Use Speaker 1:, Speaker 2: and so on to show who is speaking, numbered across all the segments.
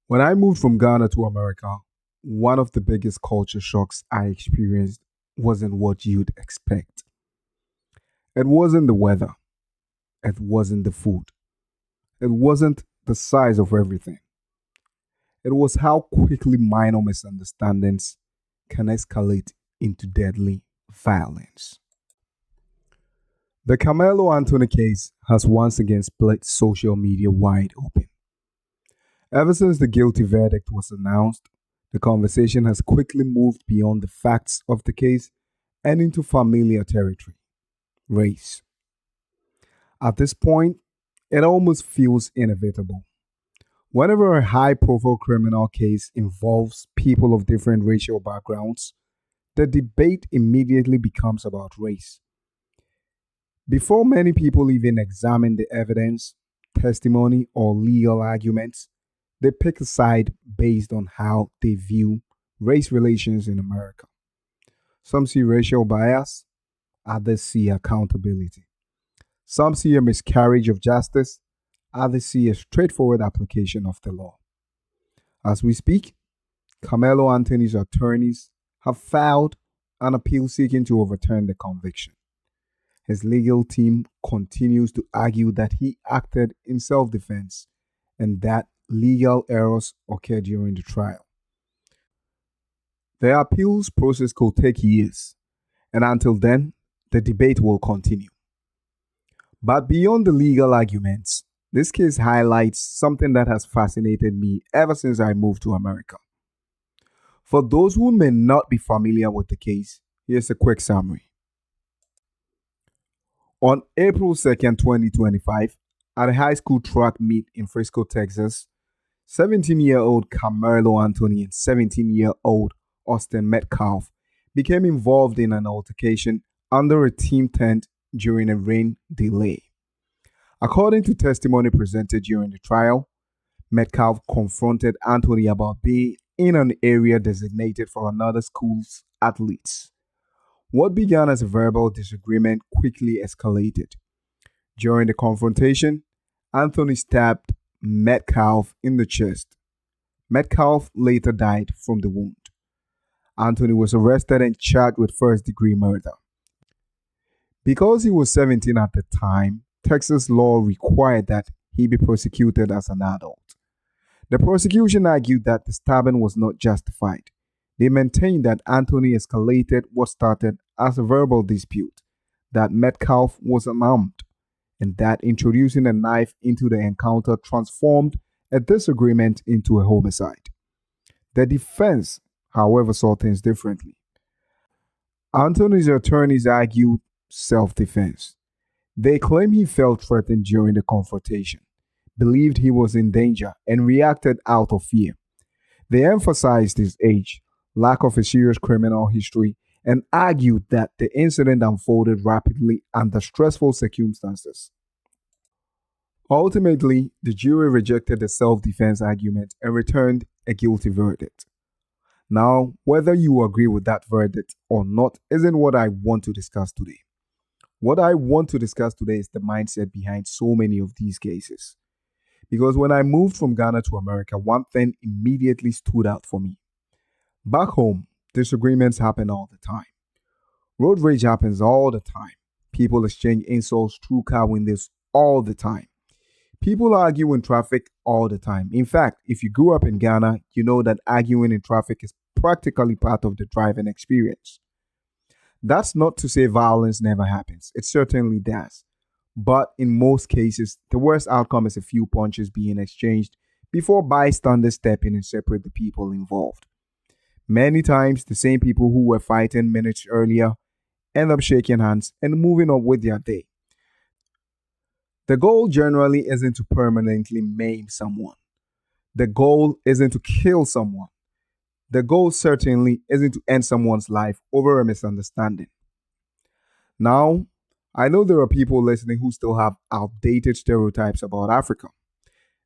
Speaker 1: When I moved from Ghana to America, one of the biggest culture shocks I experienced wasn't what you'd expect. It wasn't the weather, it wasn't the food, it wasn't the size of everything. It was how quickly minor misunderstandings can escalate into deadly violence. The Carmelo Anthony case has once again split social media wide open. Ever since the guilty verdict was announced, the conversation has quickly moved beyond the facts of the case and into familiar territory: race. At this point, it almost feels inevitable. Whenever a high profile criminal case involves people of different racial backgrounds, the debate immediately becomes about race. Before many people even examine the evidence, testimony, or legal arguments, they pick a side based on how they view race relations in America. Some see racial bias, others see accountability. Some see a miscarriage of justice, others see a straightforward application of the law. As we speak, Carmelo Anthony's attorneys have filed an appeal seeking to overturn the conviction. His legal team continues to argue that he acted in self defense and that legal errors occurred during the trial. The appeals process could take years, and until then, the debate will continue. But beyond the legal arguments, this case highlights something that has fascinated me ever since I moved to America. For those who may not be familiar with the case, here's a quick summary. On April 2nd, 2025, at a high school track meet in Frisco, Texas, 17-year-old Karmelo Anthony and 17-year-old Austin Metcalf became involved in an altercation under a team tent during a rain delay. According to testimony presented during the trial, Metcalf confronted Anthony about being in an area designated for another school's athletes. What began as a verbal disagreement quickly escalated. During the confrontation, Anthony stabbed Metcalf in the chest. Metcalf later died from the wound. Anthony was arrested and charged with first-degree murder. Because he was 17 at the time, Texas law required that he be prosecuted as an adult. The prosecution argued that the stabbing was not justified. They maintained that Anthony escalated what started as a verbal dispute, that Metcalf was unarmed, and that introducing a knife into the encounter transformed a disagreement into a homicide. The defense, however, saw things differently. Anthony's attorneys argued self-defense. They claim he felt threatened during the confrontation, believed he was in danger, and reacted out of fear. They emphasized his age, lack of a serious criminal history, and argued that the incident unfolded rapidly under stressful circumstances. Ultimately, the jury rejected the self-defense argument and returned a guilty verdict. Now, whether you agree with that verdict or not isn't what I want to discuss today. What I want to discuss today is the mindset behind so many of these cases. Because when I moved from Ghana to America, one thing immediately stood out for me. Back home, disagreements happen all the time. Road rage happens all the time. People exchange insults through car windows all the time. People argue in traffic all the time. In fact, if you grew up in Ghana, you know that arguing in traffic is practically part of the driving experience. That's not to say violence never happens. It certainly does. But in most cases, the worst outcome is a few punches being exchanged before bystanders step in and separate the people involved. Many times, the same people who were fighting minutes earlier end up shaking hands and moving on with their day. The goal generally isn't to permanently maim someone. The goal isn't to kill someone. The goal certainly isn't to end someone's life over a misunderstanding. Now, I know there are people listening who still have outdated stereotypes about Africa.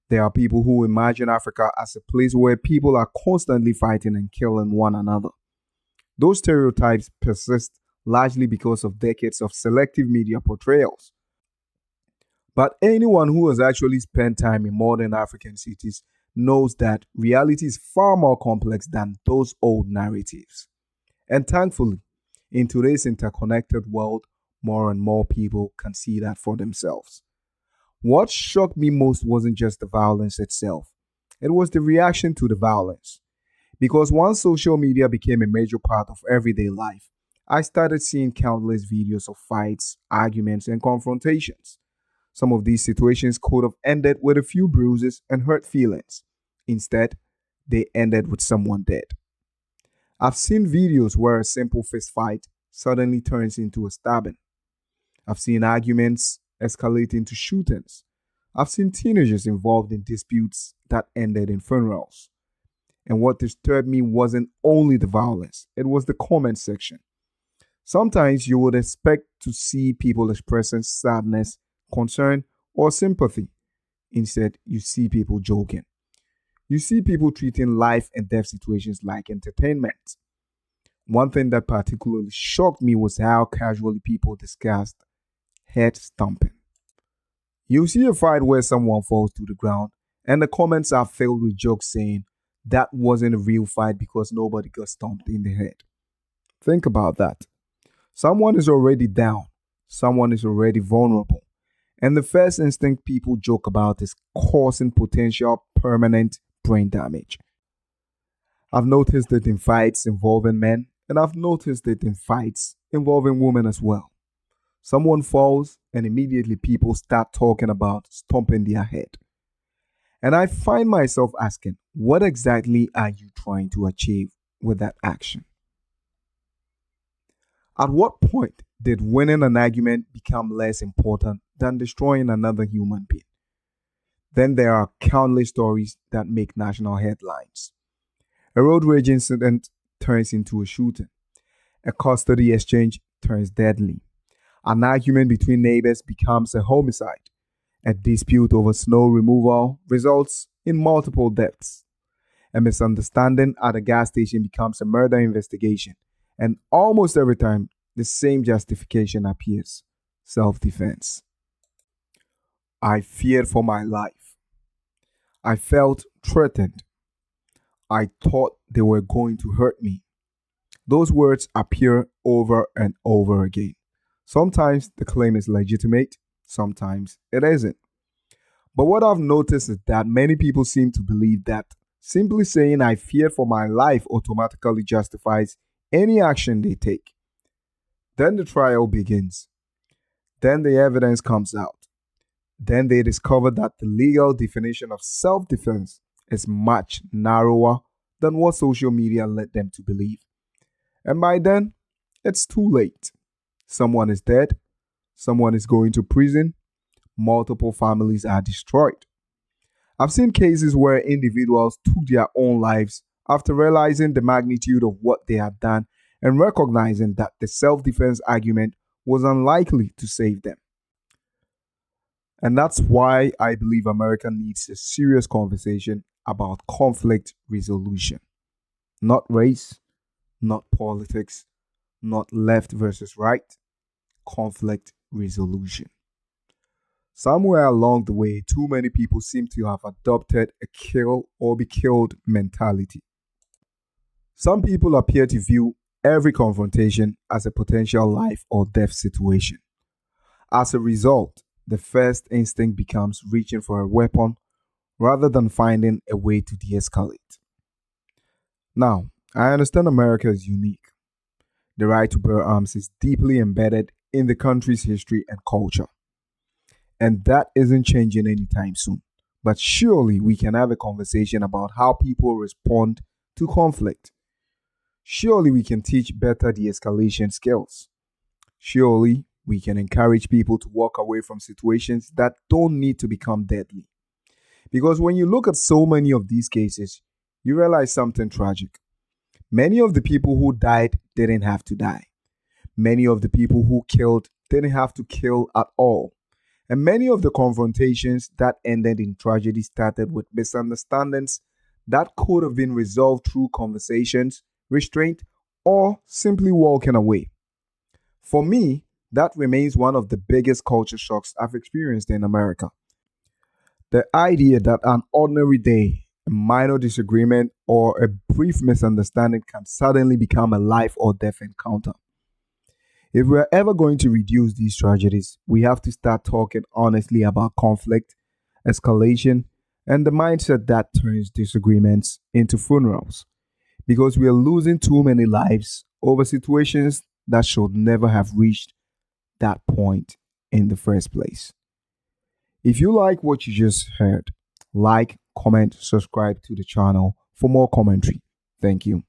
Speaker 1: There are people who imagine Africa as a place where people are constantly fighting and killing one another. Those stereotypes persist largely because of decades of selective media portrayals. But anyone who has actually spent time in modern African cities knows that reality is far more complex than those old narratives. And thankfully, in today's interconnected world, more and more people can see that for themselves. What shocked me most wasn't just the violence itself, it was the reaction to the violence. Because once social media became a major part of everyday life, I started seeing countless videos of fights, arguments, and confrontations. Some of these situations could have ended with a few bruises and hurt feelings. Instead, they ended with someone dead. I've seen videos where a simple fist fight suddenly turns into a stabbing. I've seen arguments escalate into shootings. I've seen teenagers involved in disputes that ended in funerals. And what disturbed me wasn't only the violence, it was the comment section. Sometimes you would expect to see people expressing sadness, concern, or sympathy. Instead, you see people joking. You see people treating life and death situations like entertainment. One thing that particularly shocked me was how casually people discussed head stomping. You see a fight where someone falls to the ground, and the comments are filled with jokes saying that wasn't a real fight because nobody got stomped in the head. Think about that. Someone is already down, someone is already vulnerable, and the first instinct people joke about is causing potential permanent brain damage. I've noticed it in fights involving men, and I've noticed it in fights involving women as well. Someone falls, and immediately people start talking about stomping their head. And I find myself asking, what exactly are you trying to achieve with that action? At what point did winning an argument become less important than destroying another human being? Then there are countless stories that make national headlines. A road rage incident turns into a shooting. A custody exchange turns deadly. An argument between neighbors becomes a homicide. A dispute over snow removal results in multiple deaths. A misunderstanding at a gas station becomes a murder investigation. And almost every time, the same justification appears: self defense. I feared for my life. I felt threatened. I thought they were going to hurt me. Those words appear over and over again. Sometimes the claim is legitimate, sometimes it isn't. But what I've noticed is that many people seem to believe that simply saying I fear for my life automatically justifies any action they take. Then the trial begins. Then the evidence comes out. Then they discover that the legal definition of self defense is much narrower than what social media led them to believe. And by then, it's too late. Someone is dead, someone is going to prison, multiple families are destroyed. I've seen cases where individuals took their own lives after realizing the magnitude of what they had done and recognizing that the self defense argument was unlikely to save them. And that's why I believe America needs a serious conversation about conflict resolution. Not race, not politics, not left versus right, conflict resolution. Somewhere along the way, too many people seem to have adopted a kill or be killed mentality. Some people appear to view every confrontation as a potential life or death situation. As a result, the first instinct becomes reaching for a weapon rather than finding a way to de escalate. Now, I understand America is unique. The right to bear arms is deeply embedded in the country's history and culture. And that isn't changing anytime soon. But surely we can have a conversation about how people respond to conflict. Surely we can teach better de escalation skills. Surely we can encourage people to walk away from situations that don't need to become deadly. Because when you look at so many of these cases, you realize something tragic. Many of the people who died didn't have to die. Many of the people who killed didn't have to kill at all. And many of the confrontations that ended in tragedy started with misunderstandings that could have been resolved through conversations, restraint, or simply walking away. For me, that remains one of the biggest culture shocks I've experienced in America. The idea that an ordinary day, A minor disagreement or a brief misunderstanding can suddenly become a life or death encounter. If we're ever going to reduce these tragedies, we have to start talking honestly about conflict, escalation, and the mindset that turns disagreements into funerals. Because we are losing too many lives over situations that should never have reached that point in the first place. If you like what you just heard, like, comment, subscribe to the channel for more commentary. Thank you.